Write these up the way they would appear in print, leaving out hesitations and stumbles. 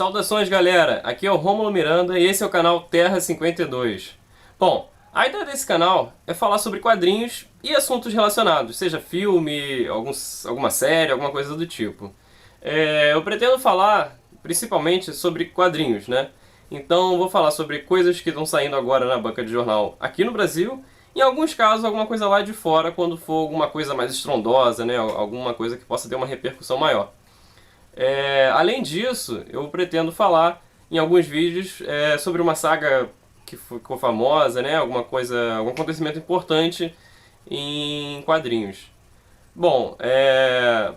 Saudações, galera! Aqui é o Rômulo Miranda e esse é o canal Terra 52. Bom, a ideia desse canal é falar sobre quadrinhos e assuntos relacionados, seja filme, alguma série, alguma coisa do tipo. Eu pretendo falar principalmente sobre quadrinhos, né? Então vou falar sobre coisas que estão saindo agora na banca de jornal aqui no Brasil, em alguns casos alguma coisa lá de fora, quando for alguma coisa mais estrondosa, né? Alguma coisa que possa ter uma repercussão maior. Além disso, eu pretendo falar em alguns vídeos sobre uma saga que ficou famosa, né? Algum acontecimento importante em quadrinhos. Bom,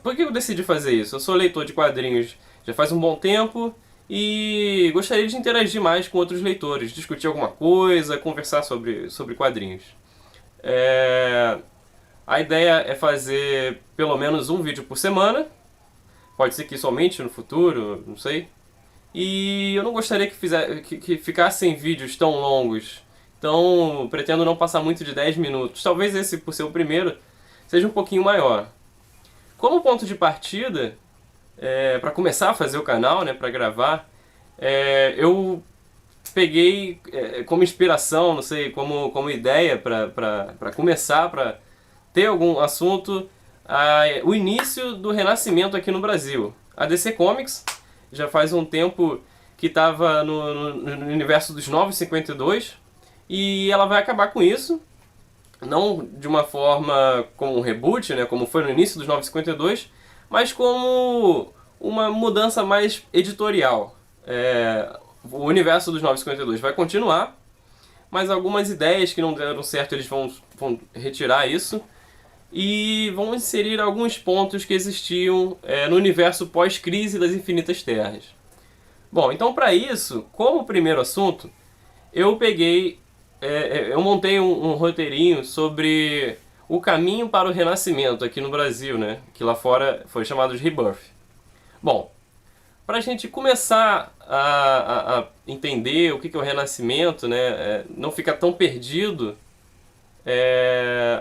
por que eu decidi fazer isso? Eu sou leitor de quadrinhos já faz um bom tempo e gostaria de interagir mais com outros leitores, discutir alguma coisa, conversar sobre quadrinhos. A ideia é fazer pelo menos um vídeo por semana. Pode ser que somente no futuro, não sei. E eu não gostaria que ficassem vídeos tão longos. Então pretendo não passar muito de 10 minutos. Talvez esse, por ser o primeiro, seja um pouquinho maior. Como ponto de partida, para começar a fazer o canal, né, para gravar, eu peguei como inspiração, não sei, como ideia para começar, para ter algum assunto, o início do Renascimento aqui no Brasil. A DC Comics já faz um tempo que estava no universo dos Novos 52 e ela vai acabar com isso, não de uma forma como um reboot, né, como foi no início dos Novos 52, mas como uma mudança mais editorial. O universo dos Novos 52 vai continuar, mas algumas ideias que não deram certo eles vão retirar isso e vão inserir alguns pontos que existiam no universo pós-crise das Infinitas Terras. Bom, então para isso, como primeiro assunto, eu montei um roteirinho sobre o caminho para o Renascimento aqui no Brasil, né? Que lá fora foi chamado de Rebirth. Bom, para a gente começar a entender o que é o Renascimento, né? Não ficar tão perdido,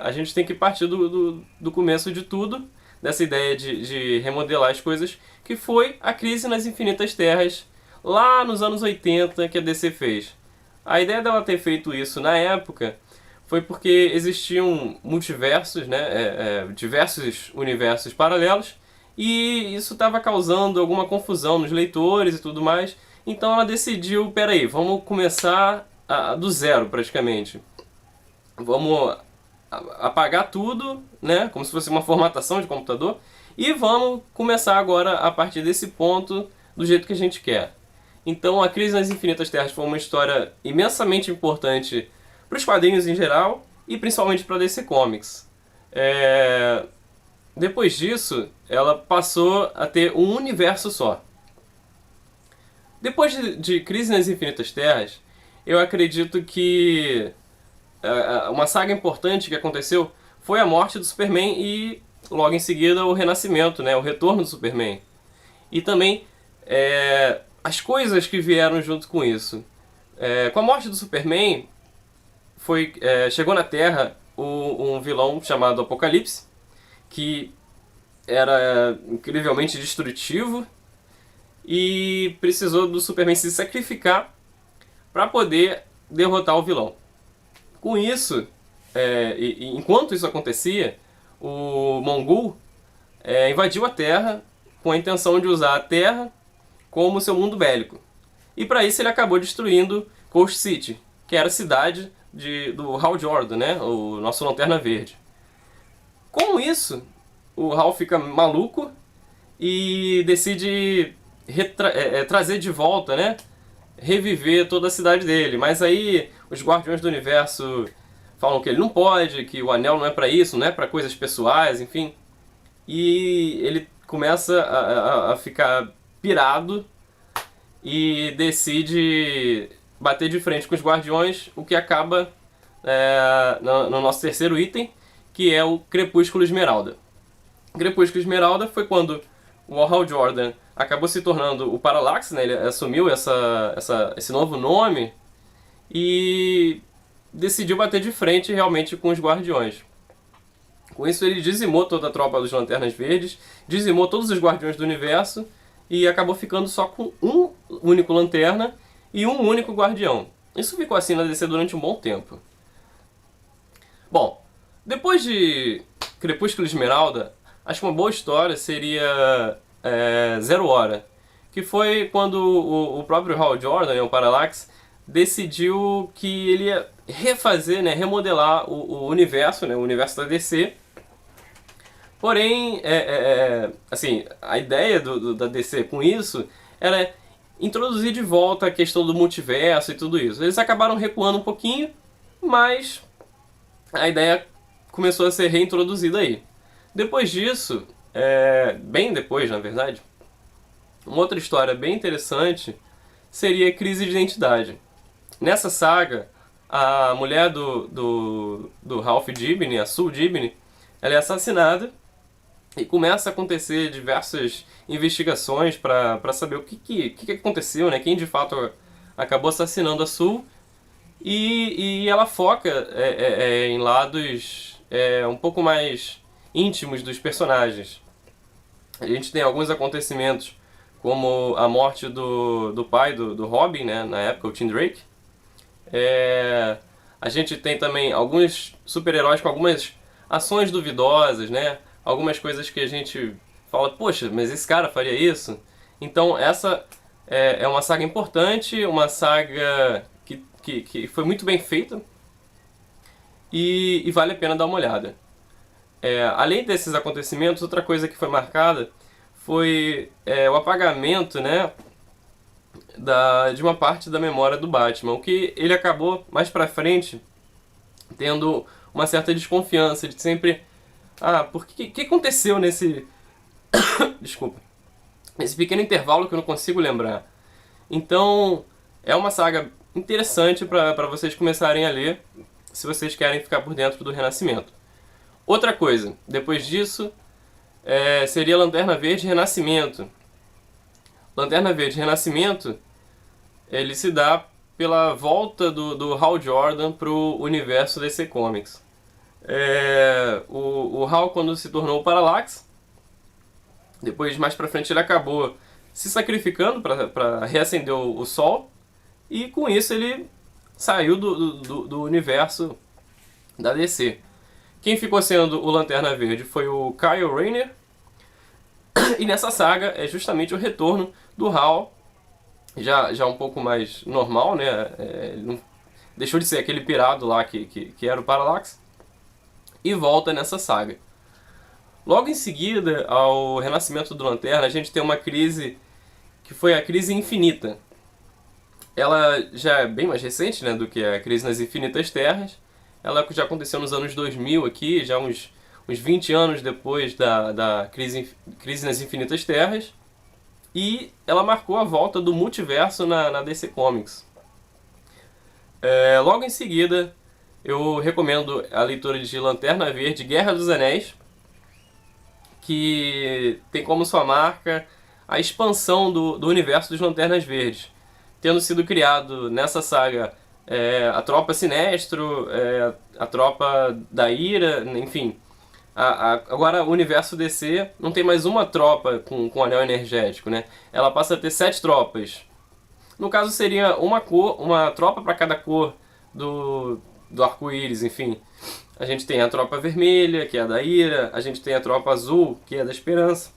a gente tem que partir do começo de tudo, dessa ideia de remodelar as coisas, que foi a crise nas Infinitas Terras, lá nos anos 80, que a DC fez. A ideia dela ter feito isso na época foi porque existiam multiversos, né, diversos universos paralelos, e isso estava causando alguma confusão nos leitores e tudo mais. Então ela decidiu, peraí, vamos começar do zero praticamente. Vamos apagar tudo, né, como se fosse uma formatação de computador, e vamos começar agora a partir desse ponto do jeito que a gente quer. Então a Crise nas Infinitas Terras foi uma história imensamente importante para os quadrinhos em geral e principalmente para a DC Comics. Depois disso, ela passou a ter um universo só. Depois de Crise nas Infinitas Terras, eu acredito que uma saga importante que aconteceu foi a morte do Superman e logo em seguida o renascimento, né, o retorno do Superman. E também as coisas que vieram junto com isso. Com a morte do Superman, chegou na Terra um vilão chamado Apocalipse, que era incrivelmente destrutivo e precisou do Superman se sacrificar para poder derrotar o vilão. Com isso, enquanto isso acontecia, o Mongul invadiu a Terra com a intenção de usar a Terra como seu mundo bélico. E para isso ele acabou destruindo Coast City, que era a cidade do Hal Jordan, né? O nosso Lanterna Verde. Com isso, o Hal fica maluco e decide trazer de volta, né? Reviver toda a cidade dele. Mas aí os Guardiões do Universo falam que ele não pode, que o anel não é para isso, não é para coisas pessoais, enfim. E ele começa a ficar pirado e decide bater de frente com os Guardiões, o que acaba no nosso terceiro item, que é o Crepúsculo Esmeralda. O Crepúsculo Esmeralda foi quando o Hal Jordan acabou se tornando o Parallax, né? Ele assumiu esse novo nome e decidiu bater de frente realmente com os Guardiões. Com isso ele dizimou toda a tropa dos Lanternas Verdes, dizimou todos os Guardiões do Universo e acabou ficando só com um único Lanterna e um único Guardião. Isso ficou assim na DC durante um bom tempo. Bom, depois de Crepúsculo e Esmeralda, acho que uma boa história seria Zero Hora, que foi quando o próprio Hal Jordan, o Parallax, decidiu que ele ia refazer, né, remodelar o universo, né, o universo da DC. Porém, assim, a ideia da DC com isso era introduzir de volta a questão do multiverso e tudo isso. Eles acabaram recuando um pouquinho, mas a ideia começou a ser reintroduzida aí. Depois disso, bem depois na verdade, uma outra história bem interessante seria Crise de Identidade. Nessa saga, a mulher do Ralph Dibny, a Sue Dibny, ela é assassinada e começa a acontecer diversas investigações para saber o que aconteceu, né? Quem de fato acabou assassinando a Sue. E ela foca em lados um pouco mais íntimos dos personagens. A gente tem alguns acontecimentos, como a morte do pai do Robin, né, na época, o Tim Drake. A gente tem também alguns super-heróis com algumas ações duvidosas, né? Algumas coisas que a gente fala, poxa, mas esse cara faria isso? Então essa é uma saga importante, uma saga que foi muito bem feita e vale a pena dar uma olhada. Além desses acontecimentos, outra coisa que foi marcada foi o apagamento, né, de uma parte da memória do Batman, o que ele acabou mais pra frente tendo uma certa desconfiança de sempre, por que aconteceu nesse desculpa, nesse pequeno intervalo que eu não consigo lembrar. Então é uma saga interessante para vocês começarem a ler, se vocês querem ficar por dentro do Renascimento. Outra coisa, depois disso, seria Lanterna Verde Renascimento. Lanterna Verde Renascimento, ele se dá pela volta do Hal Jordan para o universo DC Comics. O Hal, quando se tornou o Parallax, depois mais pra frente ele acabou se sacrificando para reacender o Sol, e com isso ele saiu do universo da DC. Quem ficou sendo o Lanterna Verde foi o Kyle Rayner, e nessa saga é justamente o retorno do Hal, já um pouco mais normal, né? Ele não deixou de ser aquele pirado lá que era o Parallax, e volta nessa saga. Logo em seguida ao renascimento do Lanterna, a gente tem uma crise que foi a Crise Infinita. Ela já é bem mais recente, né, do que a Crise nas Infinitas Terras. Ela já aconteceu nos anos 2000 aqui, já uns 20 anos depois da Crise nas Infinitas Terras. E ela marcou a volta do multiverso na DC Comics. Logo em seguida, eu recomendo a leitura de Lanterna Verde, Guerra dos Anéis, que tem como sua marca a expansão do universo dos Lanternas Verdes, tendo sido criado nessa saga a Tropa Sinestro, a Tropa da Ira, enfim. Agora o universo DC não tem mais uma tropa com anel energético, né? Ela passa a ter 7 tropas. No caso seria uma tropa para cada cor do arco-íris, enfim. A gente tem a Tropa Vermelha, que é a da Ira, a gente tem a Tropa Azul, que é da Esperança,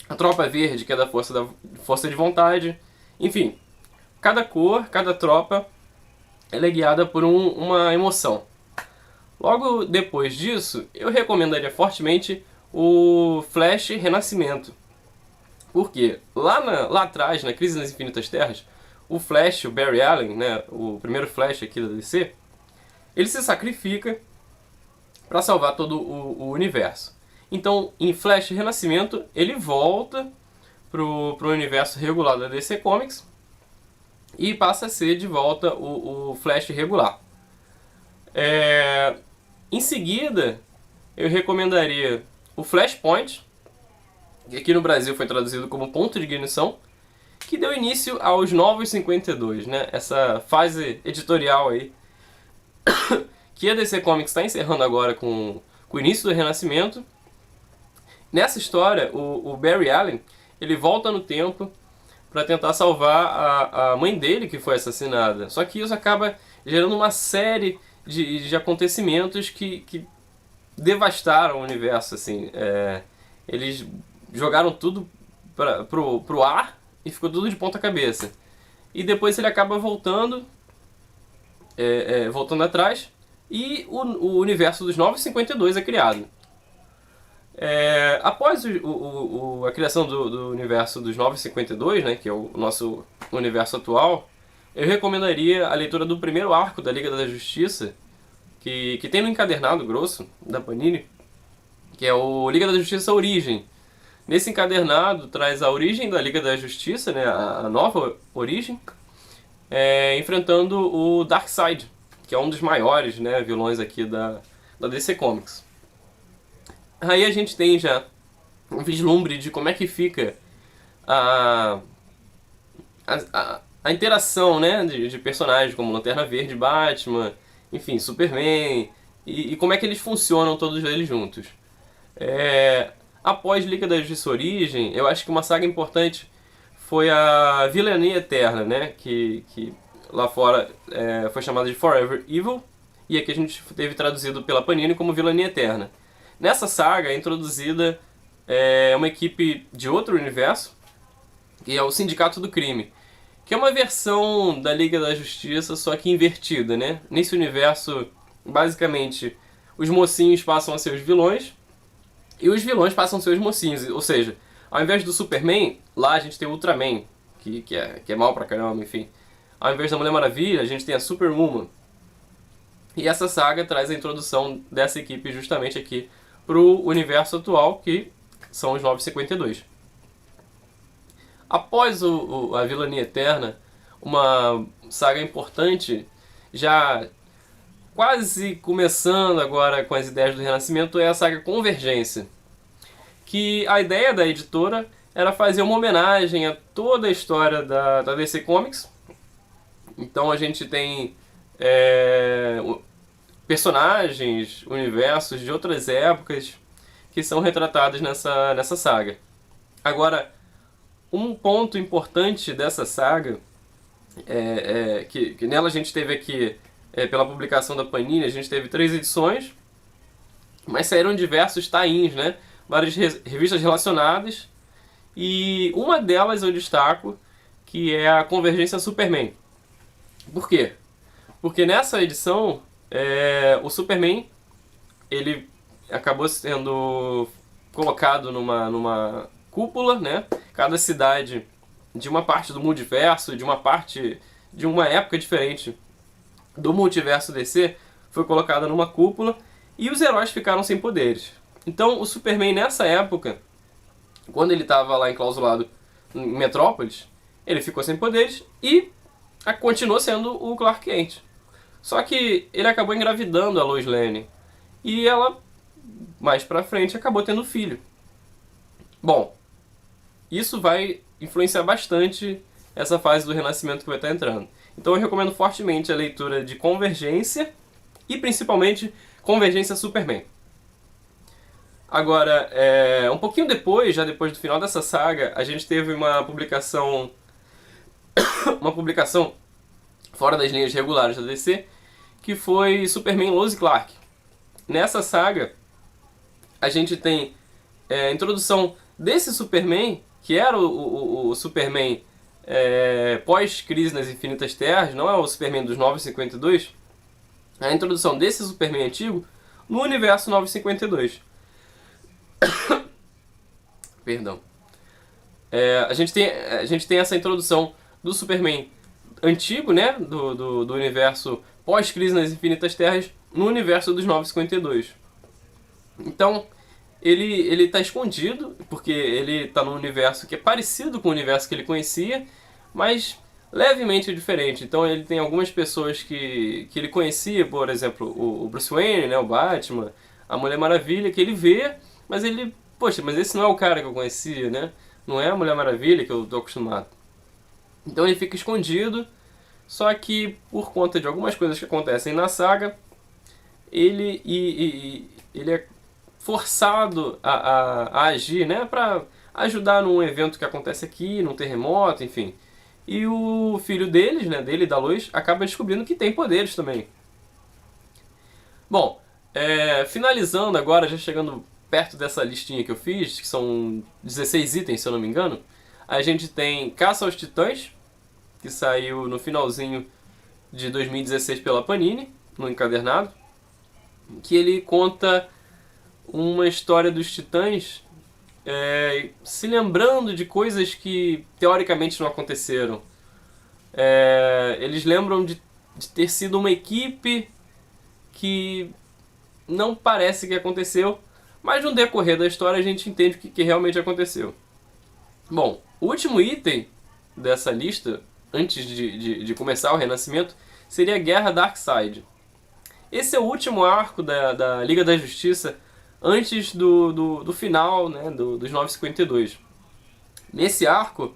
a Tropa Verde, que é da Força de Vontade. Enfim, cada cor, cada tropa, ela é guiada por uma emoção. Logo depois disso, eu recomendaria fortemente o Flash Renascimento. Porque lá atrás, na Crise nas Infinitas Terras, o Flash, o Barry Allen, né, o primeiro Flash aqui da DC, ele se sacrifica para salvar todo o universo. Então, em Flash Renascimento, ele volta pro universo regular da DC Comics e passa a ser de volta o Flash regular. Em seguida, eu recomendaria o Flashpoint, que aqui no Brasil foi traduzido como Ponto de Ignição, que deu início aos Novos 52, né? Essa fase editorial aí que a DC Comics está encerrando agora com o início do Renascimento. Nessa história, o Barry Allen ele volta no tempo para tentar salvar a mãe dele que foi assassinada. Só que isso acaba gerando uma série de acontecimentos que devastaram o universo, assim. Eles jogaram tudo pro ar e ficou tudo de ponta cabeça. E depois ele acaba voltando, voltando atrás, e o universo dos 952 é criado. Após a criação do universo dos 952, né, que é o nosso universo atual, eu recomendaria a leitura do primeiro arco da Liga da Justiça, que tem no encadernado grosso da Panini, que é o Liga da Justiça Origem. Nesse encadernado traz a origem da Liga da Justiça, né, a nova origem, enfrentando o Darkseid, que é um dos maiores, né, vilões aqui da DC Comics. Aí a gente tem já um vislumbre de como é que fica a interação, né, de personagens como Lanterna Verde, Batman, enfim, Superman, e como é que eles funcionam todos eles juntos. Após Liga da Justiça Origem, eu acho que uma saga importante foi a Vilania Eterna, né, que lá fora foi chamada de Forever Evil, e aqui a gente teve traduzido pela Panini como Vilania Eterna. Nessa saga é introduzida uma equipe de outro universo, que é o Sindicato do Crime, que é uma versão da Liga da Justiça, só que invertida, né? Nesse universo, basicamente, os mocinhos passam a ser os vilões, e os vilões passam a ser os mocinhos. Ou seja, ao invés do Superman, lá a gente tem o Ultraman, que é mal pra caramba, enfim. Ao invés da Mulher Maravilha, a gente tem a Superwoman. E essa saga traz a introdução dessa equipe justamente aqui pro universo atual, que são os 952. Após a Vilania Eterna, uma saga importante, já quase começando agora com as ideias do Renascimento, é a saga Convergência. Que a ideia da editora era fazer uma homenagem a toda a história da DC Comics. Então a gente tem personagens, universos de outras épocas que são retratados nessa saga. Agora, um ponto importante dessa saga que nela a gente teve aqui, pela publicação da Panini, a gente teve 3 edições, mas saíram diversos tie-ins, né? Várias revistas relacionadas, e uma delas eu destaco, que é a Convergência Superman. Por quê? Porque nessa edição o Superman ele acabou sendo colocado numa cúpula, né? Cada cidade de uma parte do multiverso, de uma época diferente do multiverso DC, foi colocada numa cúpula e os heróis ficaram sem poderes. Então o Superman nessa época, quando ele estava lá enclausulado em Metrópolis, ele ficou sem poderes e continuou sendo o Clark Kent. Só que ele acabou engravidando a Lois Lane e ela, mais pra frente, acabou tendo filho. Bom, isso vai influenciar bastante essa fase do Renascimento que vai estar entrando. Então eu recomendo fortemente a leitura de Convergência e principalmente Convergência Superman. Agora, um pouquinho depois, já depois do final dessa saga, a gente teve uma publicação fora das linhas regulares da DC, que foi Superman Lois e Clark. Nessa saga, a gente tem a introdução desse Superman, que era o Superman pós-crise nas Infinitas Terras, não é o Superman dos 952, a introdução desse Superman antigo no universo 952. Perdão. A gente tem essa introdução do Superman antigo, né, do universo pós-crise nas Infinitas Terras, no universo dos 952. Então, ele está escondido, porque ele está num universo que é parecido com o universo que ele conhecia, mas levemente diferente. Então ele tem algumas pessoas que ele conhecia, por exemplo, o Bruce Wayne, né, o Batman, a Mulher Maravilha, que ele vê, mas ele, poxa, mas esse não é o cara que eu conhecia, né? Não é a Mulher Maravilha que eu estou acostumado. Então ele fica escondido, só que por conta de algumas coisas que acontecem na saga, ele é forçado a agir, né, para ajudar num evento que acontece aqui, num terremoto, enfim. E o filho deles, né, dele e da Lois, acaba descobrindo que tem poderes também. Bom, finalizando agora, já chegando perto dessa listinha que eu fiz, que são 16 itens, se eu não me engano, a gente tem Caça aos Titãs, que saiu no finalzinho de 2016 pela Panini, no encadernado, que ele conta uma história dos Titãs se lembrando de coisas que teoricamente não aconteceram. Eles lembram de ter sido uma equipe que não parece que aconteceu, mas no decorrer da história a gente entende o que realmente aconteceu. Bom, o último item dessa lista, antes de começar o Renascimento, seria a Guerra Darkseid. Esse é o último arco da Liga da Justiça antes do final, né, dos 952. Nesse arco,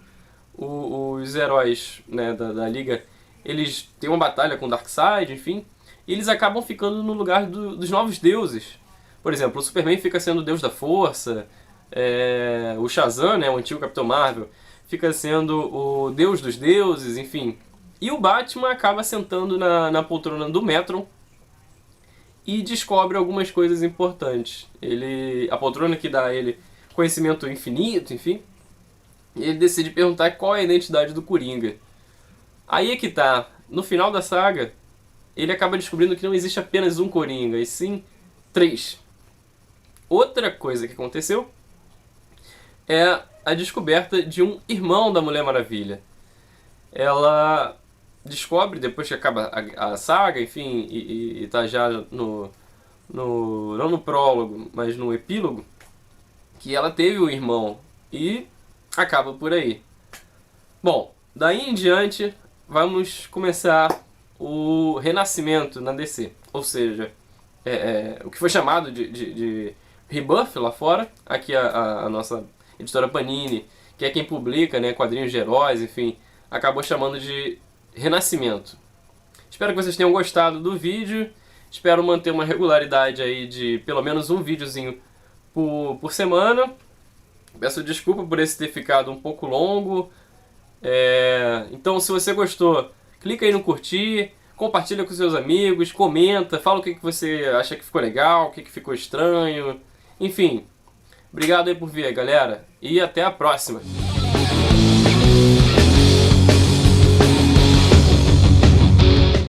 os heróis, né, da Liga, eles têm uma batalha com Darkseid, enfim, e eles acabam ficando no lugar dos novos deuses. Por exemplo, o Superman fica sendo o deus da força, o Shazam, né, o antigo Capitão Marvel, fica sendo o deus dos deuses, enfim. E o Batman acaba sentando na poltrona do Metron e descobre algumas coisas importantes. A poltrona que dá a ele conhecimento infinito, enfim. E ele decide perguntar qual é a identidade do Coringa. Aí é que tá, no final da saga, ele acaba descobrindo que não existe apenas um Coringa, e sim 3. Outra coisa que aconteceu é a descoberta de um irmão da Mulher Maravilha. Ela descobre, depois que acaba a saga, enfim, e tá já não no prólogo, mas no epílogo, que ela teve um irmão, e acaba por aí. Bom, daí em diante, vamos começar o renascimento na DC, ou seja, o que foi chamado de Rebirth lá fora, aqui a nossa editora Panini, que é quem publica, né, quadrinhos de heróis, enfim, acabou chamando de Renascimento. Espero que vocês tenham gostado do vídeo, espero manter uma regularidade aí de pelo menos um videozinho por semana. Peço desculpa por esse ter ficado um pouco longo. Então, se você gostou, clica aí no curtir, compartilha com seus amigos, comenta, fala o que você acha que ficou legal, o que ficou estranho. Enfim, obrigado aí por vir, galera, e até a próxima!